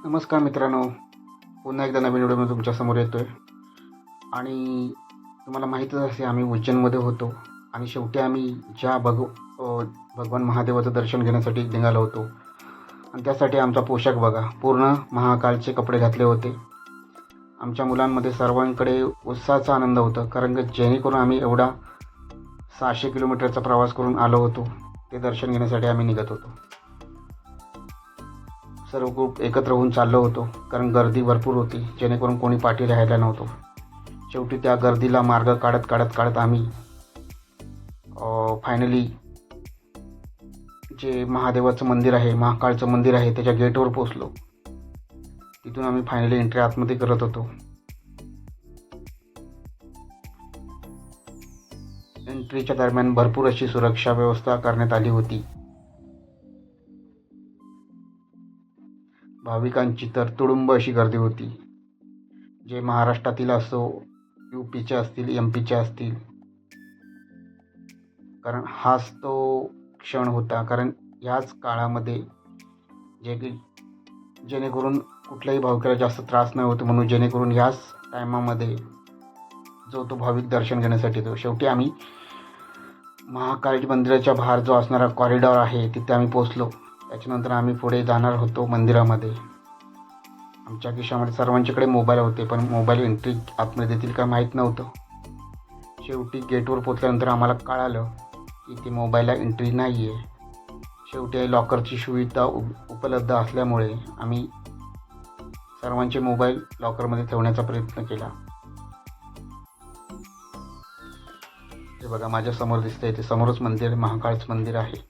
नमस्कार मित्रांनो, पुन्हा एकदा नवीन व्हिडिओमध्ये तुमच्यासमोर येतो आहे. आणि तुम्हाला माहीतच असेल आम्ही उज्जैनमध्ये होतो आणि शेवटी आम्ही भगवान महादेवाचं दर्शन घेण्यासाठी निघालो होतो. आणि त्यासाठी आमचा पोशाख बघा, पूर्ण महाकालचे कपडे घातले होते. आमच्या मुलांमध्ये सर्वांकडे उत्साहाचा आनंद होता, कारण की जेणेकरून आम्ही एवढा 600 किलोमीटरचा प्रवास करून आलो होतो. ते दर्शन घेण्यासाठी आम्ही निघत होतो. सर्व ग्रुप एकत्र होऊन चाललो होतो, कारण गर्दी भरपूर होती, जेणेकरून कोणी पाठी राहायला नव्हतो. शेवटी त्या गर्दीला मार्ग काढत काढत काढत आम्ही फायनली जे महादेवाचं मंदिर आहे, महाकाळचं मंदिर आहे, त्याच्या गेटवर पोचलो. तिथून आम्ही फायनली एंट्री आतमध्ये करत होतो. एंट्रीच्या दरम्यान भरपूर अशी सुरक्षा व्यवस्था करण्यात आली होती. भाविकांची तर तुडुंब अशी गर्दी होती. जे महाराष्ट्रातील असो, UPचे असतील, MP चे असतील, कारण हाच तो क्षण होता. कारण ह्याच काळामध्ये जेणेकरून कुठल्याही भाविकाला जास्त त्रास नाही होतो, म्हणून जेणेकरून ह्याच टायमामध्ये तो भाविक दर्शन घेण्यासाठी येतो. शेवटी आम्ही महाकाली मंदिराच्या बाहेर जो असणारा कॉरिडॉर आहे तिथे आम्ही पोचलो. त्याच्यानंतर आम्ही पुढे जाणार होतो मंदिरामध्ये. आमच्या खिशामध्ये सर्वांच्याकडे मोबाईल होते, पण मोबाईल एंट्री आतमध्ये देतील का माहीत नव्हतं. शेवटी गेटवर पोचल्यानंतर आम्हाला कळालं की ते मोबाईलला एंट्री नाही आहे. शेवटी लॉकरची सुविधा उपलब्ध असल्यामुळे आम्ही सर्वांचे मोबाईल लॉकरमध्ये ठेवण्याचा प्रयत्न केला. हे बघा माझ्या समोर दिसतंय, ते समोरच मंदिर, महाकाळचं मंदिर आहे.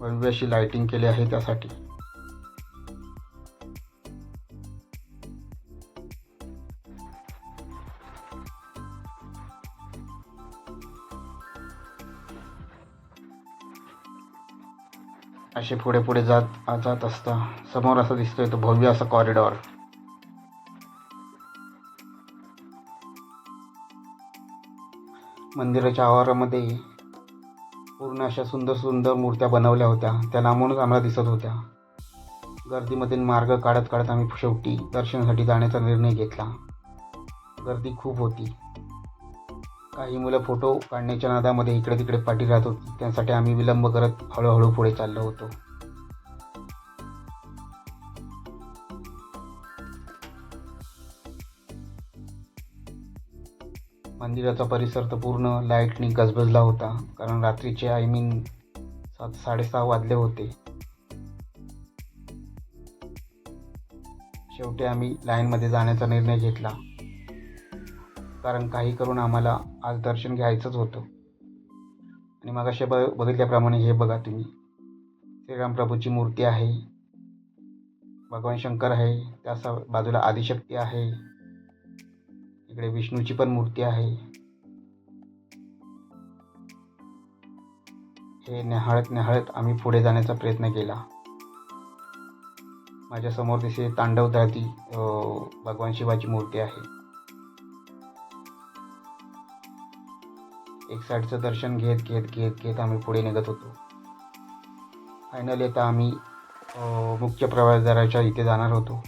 भव्य अशी लाइटिंग केली आहे त्यासाठी. असे पुढे पुढे जात असता समोर असं दिसतोय तो भव्य असा कॉरिडॉर. मंदिराच्या आवारामध्ये पूर्ण अशा सुंदर सुंदर मूर्त्या बनवल्या होत्या. त्या लांबूनच आम्हाला दिसत होत्या. गर्दीमधून मार्ग काढत काढत आम्ही शेवटी दर्शनासाठी जाण्याचा निर्णय घेतला. गर्दी खूप होती. काही मुलं फोटो काढण्याच्या नादामध्ये इकडे तिकडे पाठी राहत होती. त्यासाठी आम्ही विलंब करत हळूहळू पुढे चाललो होतो. मंदिराचा परिसर तर पूर्ण लाईटनी गजबजला होता, कारण रात्रीचे 7-6:30 वाजले होते. शेवटी आम्ही लाईनमध्ये जाण्याचा निर्णय घेतला, कारण काही करून आम्हाला आज दर्शन घ्यायचंच होतं. आणि मग असे बघितल्याप्रमाणे हे बघा तुम्ही, श्रीराम प्रभूची मूर्ती आहे, भगवान शंकर आहे, त्या बाजूला आदिशक्ती आहे, इकडे विष्णूची पण मूर्ती आहे. हे न्याहाळत न्याहाळत आम्ही पुढे जाण्याचा प्रयत्न केला. माझ्या समोर दिसे तांडवधाती भगवान शिवाची मूर्ती आहे. एक साईडचं दर्शन घेत घेत घेत घेत आम्ही पुढे निघत होतो. फायनली आता आम्ही मुख्य प्रवेशद्वाराच्या इथे जाणार होतो.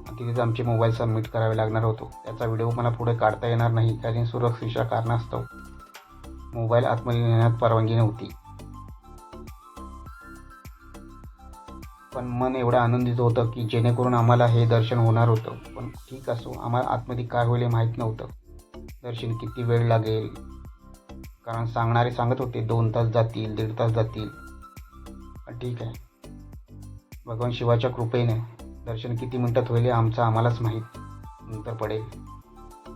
तिथेच आमचे मोबाईल सबमिट करावे लागणार होतो. त्याचा व्हिडिओ मला पुढे काढता येणार नाही, कारण सुरक्षेच्या कारणास्तव मोबाईल आतमध्ये नेण्यात परवानगी नव्हती. पण मन एवढं आनंदित होतं की जेणेकरून आम्हाला हे दर्शन होणार होतं. पण ठीक असो, आम्हाला आतमध्ये काय होईल माहीत नव्हतं. दर्शन किती वेळ लागेल, कारण सांगणारे सांगत होते 2 तास जातील, 1.5 तास जातील. पण ठीक आहे, भगवान शिवाच्या कृपेने दर्शन किती मिनिटात होईल आम्हालाच माहीत नंतर पडेल.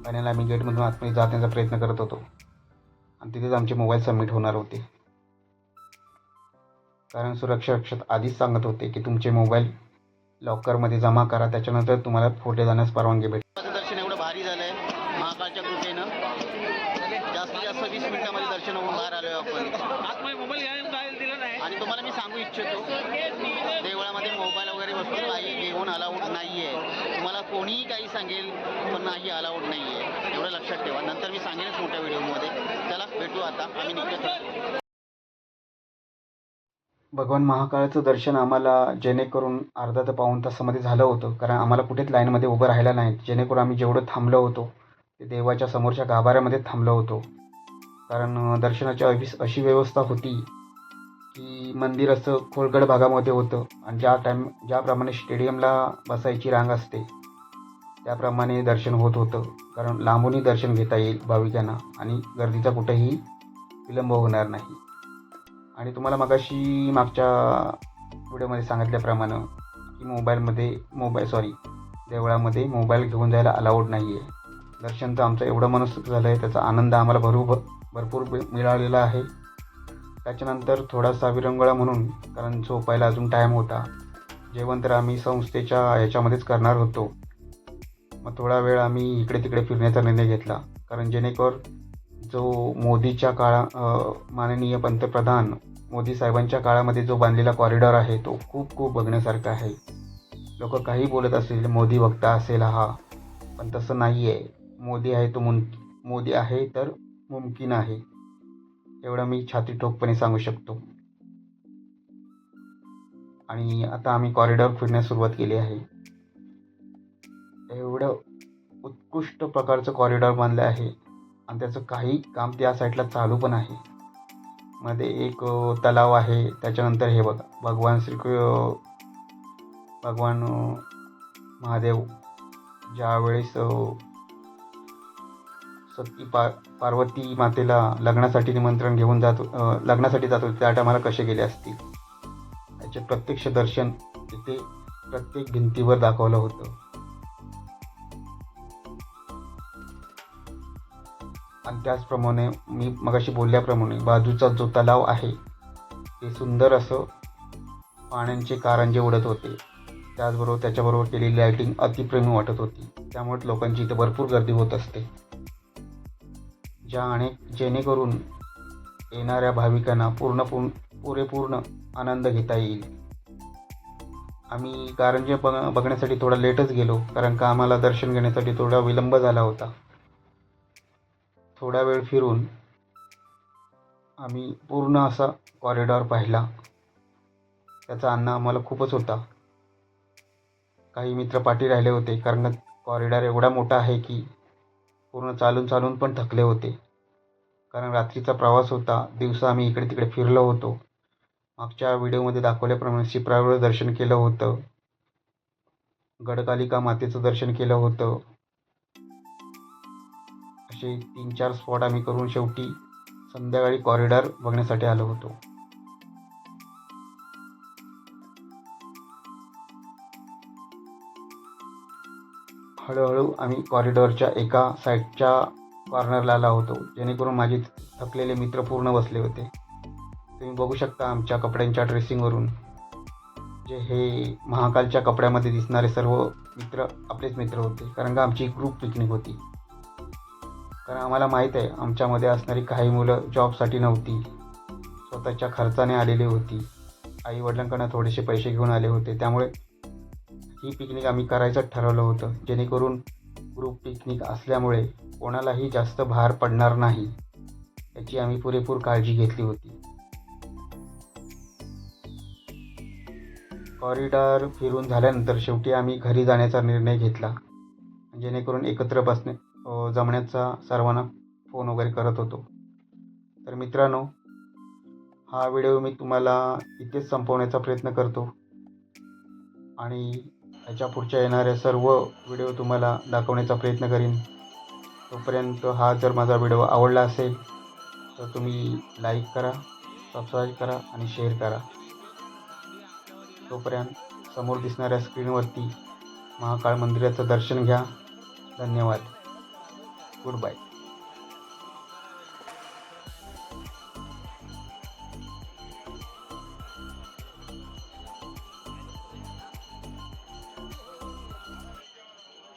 फायनल आम्ही गेटमधून आतमध्ये जाण्याचा प्रयत्न करत होतो आणि तिथेच आमचे मोबाईल सबमिट होणार होते. कारण सुरक्षा रक्षक आधीच सांगत होते की तुमचे मोबाईल लॉकरमध्ये जमा करा, त्याच्यानंतर तुम्हाला पुढे जाण्यास परवानगी भेटेल. दर्शन एवढं भारी झालं आहे महाकाळच्या कृपेनं. जास्तीत जास्त 20 मिनिटामध्ये दर्शन होऊन बाहेर आलो आपण. आतमध्ये मोबाईल घ्यायला दिला नाही. आणि तुम्हाला मी सांगू इच्छितो, देवळामध्ये मोबाईल वगैरे वस्तू काही घेऊन अलाउड नाही आहे. तुम्हाला कोणीही काही सांगेल, पण नाही अलाउड नाही आहे, एवढं लक्षात ठेवा. नंतर मी सांगेनच मोठ्या व्हिडिओमध्ये. चला भेटू आता, आम्ही निघतो. भगवान महाकाळाचं दर्शन आम्हाला जेणेकरून अर्धा ते पाऊण तासामध्ये झालं होतं, कारण आम्हाला कुठेच लाईनमध्ये उभं राहायला नाही. जेणेकरून आम्ही जेवढं थांबलो होतो ते देवाच्या समोरच्या गाभाऱ्यामध्ये थांबलो होतो. कारण दर्शनाची अशी व्यवस्था होती की मंदिर असं खोलगड भागामध्ये होतं आणि ज्याप्रमाणे स्टेडियमला बसायची रांग असते त्याप्रमाणे दर्शन होत होतं. कारण लांबूनही दर्शन घेता येईल भाविकांना आणि गर्दीचा कुठेही विलंब होणार नाही. आणि तुम्हाला मागच्या व्हिडिओमध्ये सांगितल्याप्रमाणे की देवळामध्ये मोबाईल घेऊन जायला अलाउड नाही आहे. दर्शन तर आमचं एवढं मनसोक्त झालं आहे, त्याचा आनंद आम्हाला भरपूर मिळालेला आहे. त्याच्यानंतर थोडासा विरंगुळा म्हणून, कारण झोपायला अजून टाईम होता. जेवण तर आम्ही संस्थेच्या याच्यामध्येच करणार होतो. मग थोडा वेळ आम्ही इकडे तिकडे फिरण्याचा निर्णय घेतला, कारण जेणेकरून जो माननीय पंतप्रधान मोदी साहेबांच्या काळामध्ये जो बांधलेला कॉरिडॉर आहे तो खूप बघण्यासारखा आहे. लोक काही बोलत असतील, मोदी वक्ता असेल हा, पण तसं नाही आहे. मोदी आहे तर मुमकिन आहे, एवढं मी छाती ठोकपणे सांगू शकतो. आणि आता आम्ही कॉरिडॉर फिरण्यास सुरुवात केली आहे. एवढं उत्कृष्ट प्रकारचं कॉरिडॉर बांधलं आहे आणि त्याचं काही काम त्या साईडला चालू पण आहे. मध्ये एक तलाव आहे. त्याच्यानंतर हे बघा, भगवान महादेव ज्यावेळेस सती पार्वती मातेला लग्नासाठी निमंत्रण घेऊन लग्नासाठी जात होते, त्या टायमाला कसे गेले असतील याचे प्रत्यक्ष दर्शन इथे प्रत्येक भिंतीवर दाखवलं होतं. आणि त्याचप्रमाणे मी मगाशी बोलल्याप्रमाणे बाजूचा जो तलाव आहे ते सुंदर असं पाण्याचे कारंजे उडत होते. त्याचबरोबर त्याच्याबरोबर केलेली लाईटिंग अतिप्रेमी वाटत होती. त्यामुळे लोकांची इथे भरपूर गर्दी होत असते, जेणेकरून येणाऱ्या भाविकांना पुरेपूर्ण आनंद घेता येईल. आम्ही कारंजे बघण्यासाठी थोडा लेटच गेलो, कारण का आम्हाला दर्शन घेण्यासाठी थोडा विलंब झाला होता. थोडा वेळ फिरून आम्ही पूर्ण असा कॉरिडॉर पाहिला. त्याचा आनंद आम्हाला खूपच होता. काही मित्र पाठी राहिले होते, कारण कॉरिडॉर एवढा मोठा आहे की पूर्ण चालून पण थकले होते. कारण रात्रीचा प्रवास होता, दिवसा आम्ही इकडे तिकडे फिरलो होतो. मागच्या व्हिडिओमध्ये दाखवल्याप्रमाणे शिप्रावर दर्शन केलं होतं, गडकालिका मातेचं दर्शन केलं होतं. असे 3-4 स्पॉट आम्ही करून शेवटी संध्याकाळी कॉरिडॉर बघण्यासाठी आलो होतो. हळूहळू आम्ही कॉरिडॉरच्या एका साईडच्या कॉर्नरला आलो होतो, जेणेकरून माझे थकलेले मित्र पूर्ण बसले होते. तुम्ही बघू शकता आमच्या कपड्यांच्या ड्रेसिंगवरून हे महाकालच्या कपड्यामध्ये दिसणारे सर्व मित्र आपलेच मित्र होते. कारण का आमची ग्रुप पिकनिक होती. कारण आम्हाला माहीत आहे आमच्यामध्ये असणारी काही मुलं जॉबसाठी नव्हती, स्वतःच्या खर्चाने आलेली होती. आईवडिलांकडून थोडेसे पैसे घेऊन आले होते. त्यामुळे ही पिकनिक आम्ही करायचं ठरवलं होतं, जेणेकरून ग्रुप पिकनिक असल्यामुळे कोणालाही जास्त भार पडणार नाही याची आम्ही पुरेपूर काळजी घेतली होती. कॉरिडॉर फिरून झाल्यानंतर शेवटी आम्ही घरी जाण्याचा निर्णय घेतला, जेणेकरून एकत्र जमण्याचा सर्वांना फोन वगैरे करत होतो. तर मित्रांनो, हा व्हिडिओ मी तुम्हाला इथेच संपवण्याचा प्रयत्न करतो आणि याच्या पुढच्या येणाऱ्या सर्व व्हिडिओ तुम्हाला दाखवण्याचा प्रयत्न करीन. तोपर्यंत हा जर माझा व्हिडिओ आवडला असेल तर तुम्ही लाईक करा, सबस्क्राईब करा आणि शेअर करा. तोपर्यंत समोर दिसणाऱ्या स्क्रीनवरती महाकाळ मंदिराचं दर्शन घ्या. धन्यवाद. Good bye.